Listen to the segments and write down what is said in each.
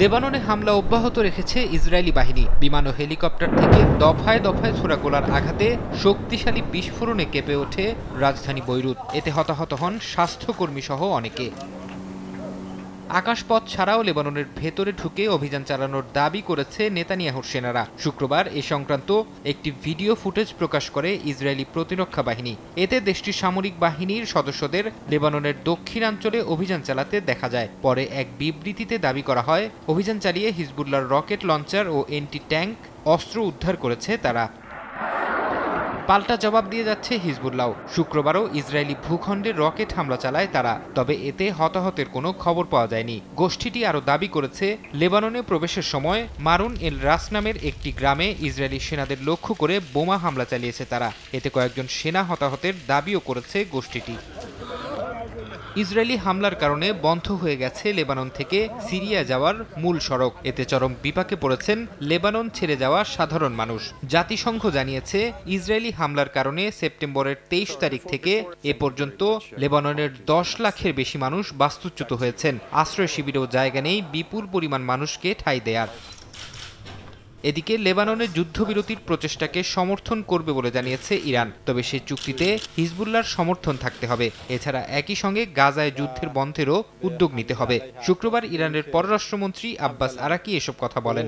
লেবাননে হামলা অব্যাহত রেখেছে ইসরায়েলি বাহিনী। বিমান ও হেলিকপ্টার থেকে দফায় দফায় ছোড়া গোলার আঘাতে শক্তিশালী বিস্ফোরণে কেঁপে ওঠে রাজধানী বৈরুত। এতে হতাহত হন স্বাস্থ্যকর্মী সহ অনেকে। আকাশপথ ছাড়াও লেবাননের ভেতরে ঢুকে অভিযান চালানোর দাবি করেছে নেতানিয়াহুর সেনারা। শুক্রবার এ সংক্রান্ত একটি ভিডিও ফুটেজ প্রকাশ করে ইসরায়েলি প্রতিরক্ষা বাহিনী। এতে দেশটির সামরিক বাহিনীর সদস্যদের লেবাননের দক্ষিণাঞ্চলে অভিযান চালাতে দেখা যায়। পরে এক বিবৃতিতে দাবি করা হয়, অভিযান চালিয়ে হিজবুল্লাহর রকেট লঞ্চার ও এন্টি ট্যাঙ্ক অস্ত্র উদ্ধার করেছে তারা। পাল্টা জবাব দিয়ে যাচ্ছে হিজবুল্লাহ। শুক্রবারও ইসরায়েলি ভূখণ্ডে রকেট হামলা চালায় তারা, তবে এতে হতাহতের কোনো খবর পাওয়া যায়নি। গোষ্ঠীটি আরও দাবি করেছে, লেবাননে প্রবেশের সময় মারুন এল রাস নামের একটি গ্রামে ইসরায়েলি সেনাদের লক্ষ্য করে বোমা হামলা চালিয়েছে তারা। এতে কয়েকজন সেনা হতাহতের দাবিও করেছে গোষ্ঠীটি। ইসরায়েলি হামলার কারণে বন্ধ হয়ে গেছে লেবানন থেকে সিরিয়া যাওয়ার মূল সড়ক। এতে চরম বিপাকে পড়েছেন লেবানন ছেড়ে যাওয়া সাধারণ মানুষ। জাতিসংঘ জানিয়েছে, ইসরায়েলি হামলার কারণে সেপ্টেম্বরের 23 তারিখ থেকে এ পর্যন্ত লেবাননের 10 লাখের বেশি মানুষ বাস্তুচ্যুত হয়েছেন। আশ্রয় শিবিরেও জায়গা নেই বিপুল পরিমাণ মানুষকে ঠাঁই দেয়ার। এদিকে লেবাননের যুদ্ধবিরতির প্রচেষ্টাকে সমর্থন করবে বলে জানিয়েছে ইরান, তবে সে চুক্তিতে হিজবুল্লাহর সমর্থন থাকতে হবে। এছাড়া একই সঙ্গে গাজায় যুদ্ধের বন্ধেরও উদ্যোগ নিতে হবে। শুক্রবার ইরানের পররাষ্ট্রমন্ত্রী আব্বাস আরাকি এসব কথা বলেন।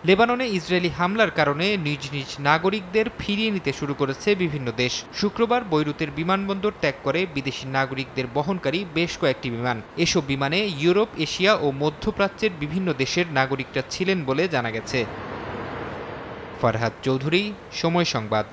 লেবাননে ইসরায়েলি হামলার কারণে নিজ নিজ নাগরিকদের ফিরিয়ে নিতে শুরু করেছে বিভিন্ন দেশ। শুক্রবার বৈরুতের বিমানবন্দর ত্যাগ করে বিদেশি নাগরিকদের বহনকারী বেশ কয়েকটি বিমান। এসব বিমানে ইউরোপ, এশিয়া ও মধ্যপ্রাচ্যের বিভিন্ন দেশের নাগরিকরা ছিলেন বলে জানা গেছে। ফরহাদ চৌধুরী, সময় সংবাদ।